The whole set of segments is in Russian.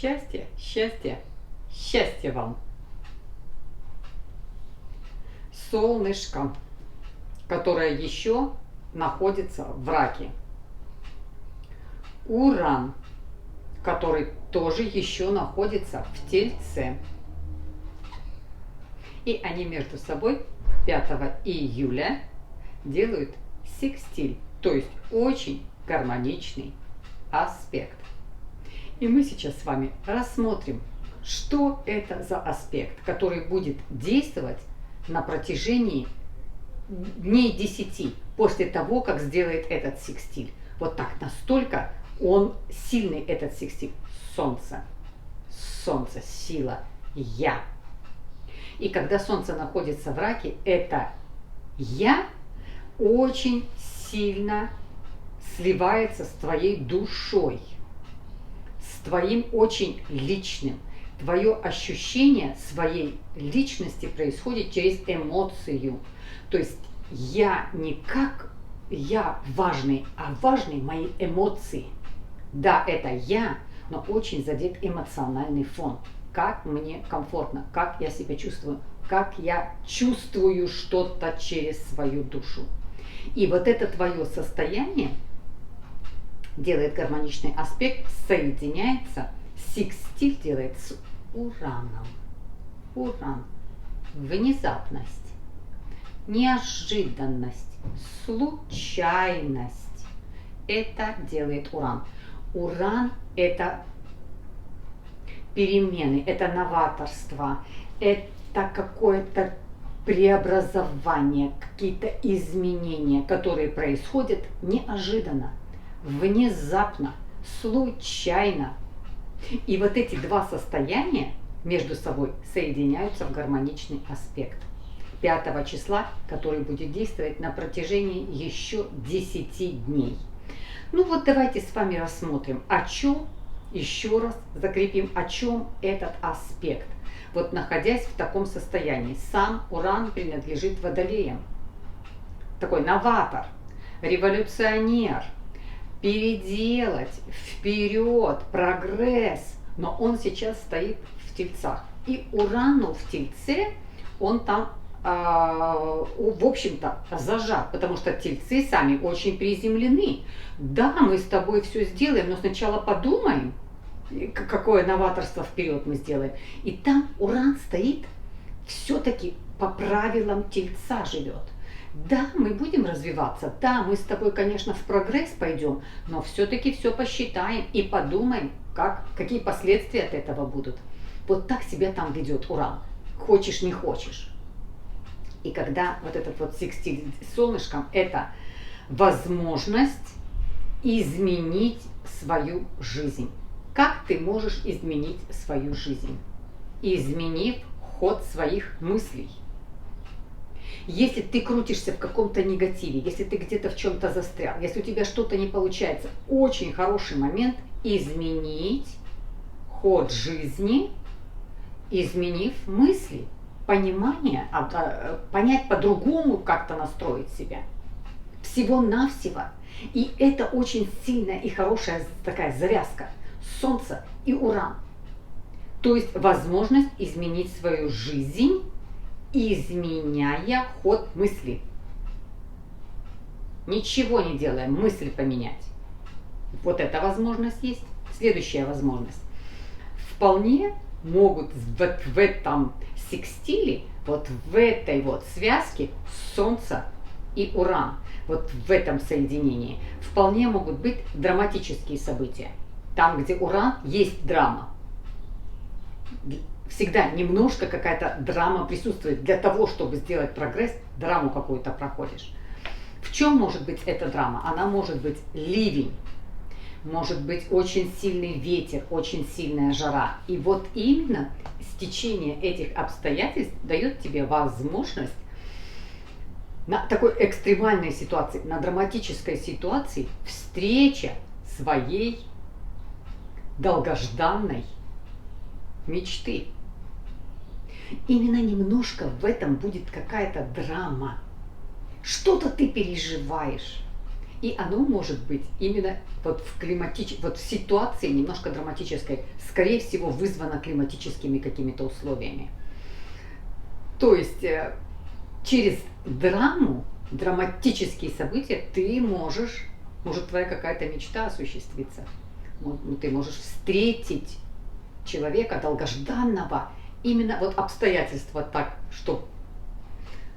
Счастья, счастья, счастья вам! Солнышко, которое еще находится в Раке. Уран, который тоже еще находится в Тельце. И они между собой 5 июля делают секстиль, то есть очень гармоничный аспект. И мы сейчас с вами рассмотрим, что это за аспект, который будет действовать на протяжении дней 10 после того, как сделает этот секстиль. Вот так, настолько он сильный, этот секстиль. Солнце, Солнце, сила, Я. И когда Солнце находится в Раке, это Я очень сильно сливается с твоей душой, с твоим очень личным. Твое ощущение своей личности происходит через эмоцию. То есть я не как я важный, а важны мои эмоции. Да, это я, но очень задет эмоциональный фон. Как мне комфортно, как я себя чувствую, как я чувствую что-то через свою душу. И вот это твое состояние делает гармоничный аспект, соединяется, секстиль делает с Ураном. Уран. Внезапность, неожиданность, случайность. Это делает Уран. Уран – это перемены, это новаторство, это какое-то преобразование, какие-то изменения, которые происходят неожиданно, внезапно, случайно. И вот эти два состояния между собой соединяются в гармоничный аспект 5 числа, который будет действовать на протяжении еще 10 дней. Ну вот давайте с вами рассмотрим, о чем, еще раз закрепим, о чем этот аспект. Вот находясь в таком состоянии, сам Уран принадлежит Водолеям. Такой новатор, революционер, переделать, вперед, прогресс. Но он сейчас стоит в Тельцах. И Урану в Тельце он там, в общем-то, зажат, потому что Тельцы сами очень приземлены. Да, мы с тобой все сделаем, но сначала подумаем, какое новаторство вперед мы сделаем. И там Уран стоит, все-таки по правилам Тельца живет. Да, мы будем развиваться, да, мы с тобой, конечно, в прогресс пойдем, но все-таки все посчитаем и подумаем, какие последствия от этого будут. Вот так себя там ведет Уран, хочешь не хочешь. И когда вот этот вот секстиль с солнышком, это возможность изменить свою жизнь. Как ты можешь изменить свою жизнь? Изменив ход своих мыслей. Если ты крутишься в каком-то негативе, если ты где-то в чем-то застрял, если у тебя что-то не получается, очень хороший момент изменить ход жизни, изменив мысли, понимание, понять по-другому, как-то настроить себя. Всего-навсего. И это очень сильная и хорошая такая завязка. Солнце и Уран. То есть возможность изменить свою жизнь, изменяя ход мысли. Ничего не делая, мысль поменять. Вот эта возможность есть. Следующая возможность. Вполне могут в этом секстиле, вот в этой вот связке Солнце и Уран, вот в этом соединении, вполне могут быть драматические события. Там, где Уран, есть драма. Всегда немножко какая-то драма присутствует. Для того, чтобы сделать прогресс, драму какую-то проходишь. В чем может быть эта драма? Она может быть ливень, может быть очень сильный ветер, очень сильная жара. И вот именно стечение этих обстоятельств дает тебе возможность на такой экстремальной ситуации, на драматической ситуации встреча своей долгожданной мечты. Именно немножко в этом будет какая-то драма. Что-то ты переживаешь. И оно может быть именно вот вот в ситуации немножко драматической, скорее всего, вызвано климатическими какими-то условиями. То есть через драму, драматические события может твоя какая-то мечта осуществиться. Ты можешь встретить человека долгожданного, именно вот обстоятельства так, что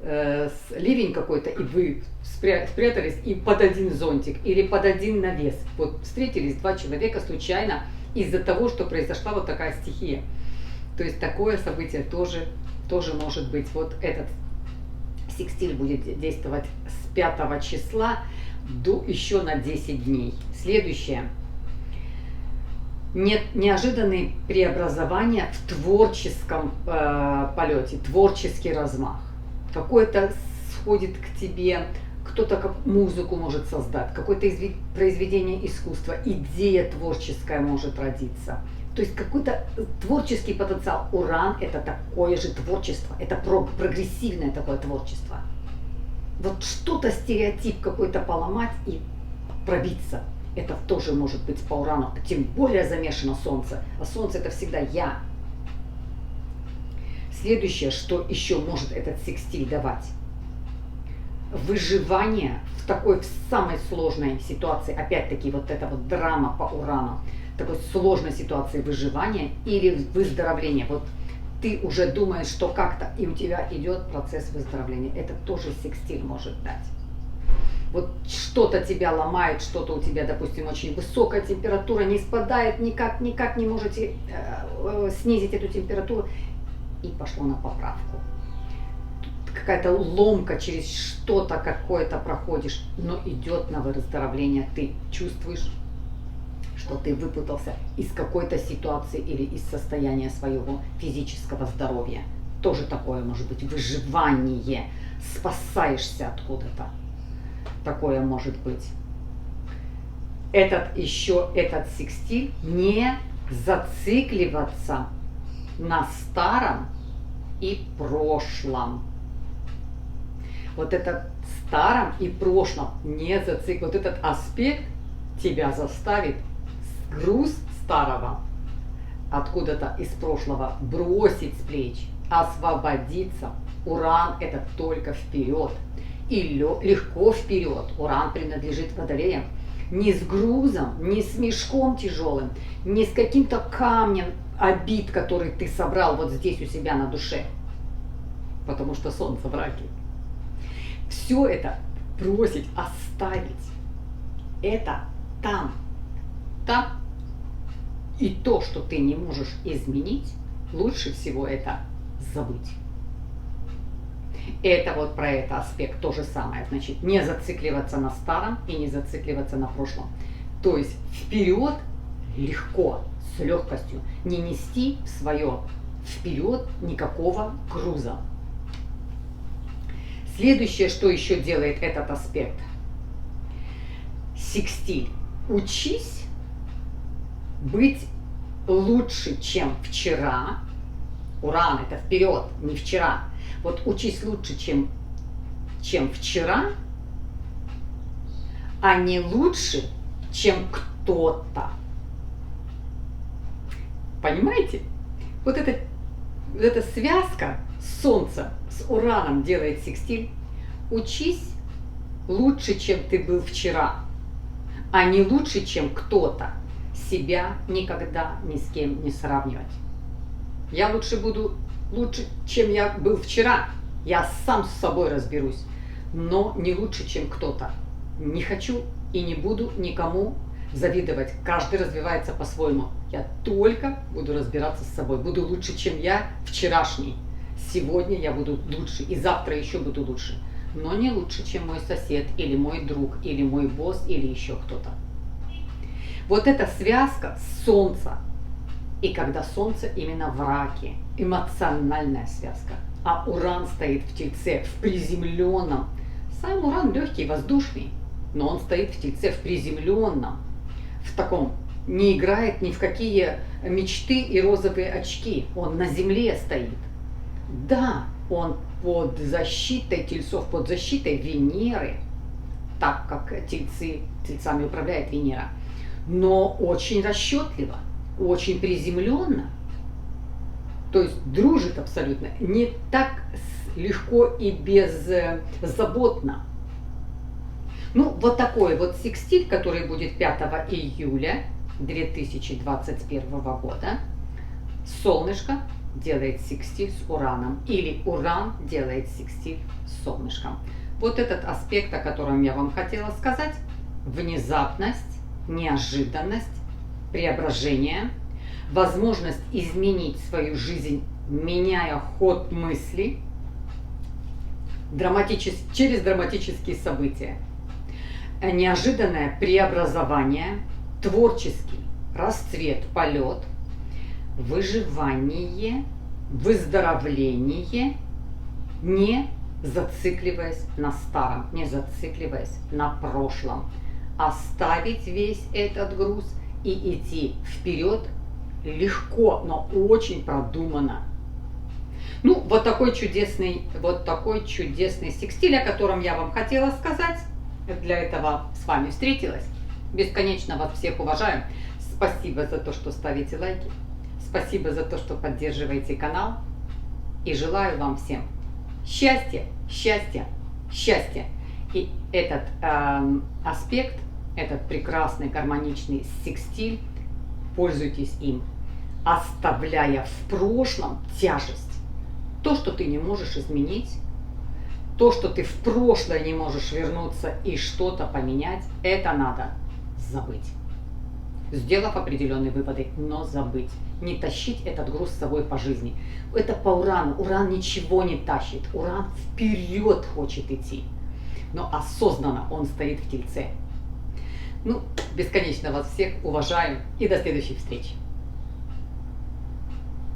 ливень какой-то, и вы спрятались и под один зонтик или под один навес. Вот встретились два человека случайно из-за того, что произошла вот такая стихия. То есть такое событие тоже может быть. Вот этот секстиль будет действовать с 5 числа еще на 10 дней. Следующее. Неожиданные преобразования в творческом полете, творческий размах. Какой-то сходит к тебе, кто-то как музыку может создать, какое-то произведение искусства, идея творческая может родиться. То есть какой-то творческий потенциал. Уран – это такое же творчество, это прогрессивное такое творчество. Вот что-то, стереотип какой-то поломать и пробиться. Это тоже может быть по Урану, тем более замешано Солнце. А Солнце – это всегда я. Следующее, что еще может этот секстиль давать. Выживание в самой сложной ситуации. Опять-таки вот эта вот драма по Урану. Такой сложной ситуации выживания или выздоровления. Вот ты уже думаешь, что как-то, и у тебя идет процесс выздоровления. Это тоже секстиль может дать. Вот что-то тебя ломает, что-то у тебя, допустим, очень высокая температура, не спадает, никак не можете снизить эту температуру. И пошло на поправку. Какая-то ломка, через что-то какое-то проходишь, но идет на выздоровление. Ты чувствуешь, что ты выпутался из какой-то ситуации или из состояния своего физического здоровья. Тоже такое может быть выживание, спасаешься откуда-то. Такое может быть. Этот секстиль, не зацикливаться на старом и прошлом. Вот этот старом и прошлом не зацикливаться. Вот этот аспект тебя заставит груз старого откуда-то из прошлого бросить с плеч, освободиться. Уран – это только вперед. И легко вперед. Уран принадлежит водолеям. Не с грузом, не с мешком тяжелым, не с каким-то камнем обид, который ты собрал вот здесь у себя на душе. Потому что Солнце в Раке. Все это бросить, оставить. Это там. Там. И то, что ты не можешь изменить, лучше всего это забыть. Это вот про этот аспект то же самое. Значит, не зацикливаться на старом и не зацикливаться на прошлом. То есть вперед легко, с легкостью. Не нести свое вперед никакого груза. Следующее, что еще делает этот аспект. Секстиль. Учись быть лучше, чем вчера. Уран – это вперед, не вчера. Вот учись лучше, чем вчера, а не лучше, чем кто-то. Понимаете? Вот эта связка Солнца с Ураном делает секстиль. Учись лучше, чем ты был вчера, а не лучше, чем кто-то. Себя никогда ни с кем не сравнивать. Я буду лучше, чем я был вчера. Я сам с собой разберусь, но не лучше, чем кто-то. Не хочу и не буду никому завидовать. Каждый развивается по-своему. Я только буду разбираться с собой. Буду лучше, чем я вчерашний. Сегодня я буду лучше, и завтра еще буду лучше. Но не лучше, чем мой сосед, или мой друг, или мой босс, или еще кто-то. Вот эта связка Солнца. И когда Солнце именно в Раке, эмоциональная связка, а Уран стоит в Тельце, в приземленном. Сам Уран легкий, воздушный, но он стоит в Тельце, в приземленном, в таком, не играет ни в какие мечты и розовые очки. Он на земле стоит. Да, он под защитой Тельцов, под защитой Венеры, так как тельцами управляет Венера, но очень расчетливо, очень приземленно, то есть дружит абсолютно, не так легко и беззаботно. Ну, вот такой вот секстиль, который будет 5 июля 2021 года. Солнышко делает секстиль с Ураном, или Уран делает секстиль с Солнышком. Вот этот аспект, о котором я вам хотела сказать: внезапность, неожиданность, преображение, возможность изменить свою жизнь, меняя ход мысли через драматические события. Неожиданное преобразование, творческий расцвет, полет, выживание, выздоровление, не зацикливаясь на старом, не зацикливаясь на прошлом. Оставить весь этот груз и идти вперед легко, но очень продуманно. Ну, вот такой чудесный секстиль, о котором я вам хотела сказать. Для этого с вами встретилась. Бесконечно вас всех уважаю. Спасибо за то, что ставите лайки. Спасибо за то, что поддерживаете канал. И желаю вам всем счастья, счастья, счастья. И этот аспект, этот прекрасный гармоничный секстиль, пользуйтесь им, оставляя в прошлом тяжесть. То, что ты не можешь изменить, то, что ты в прошлое не можешь вернуться и что-то поменять, это надо забыть. Сделав определенные выводы, но забыть. Не тащить этот груз с собой по жизни. Это по Урану. Уран ничего не тащит. Уран вперед хочет идти. Но осознанно он стоит в Тельце. Ну, бесконечно вас всех уважаю и до следующих встреч.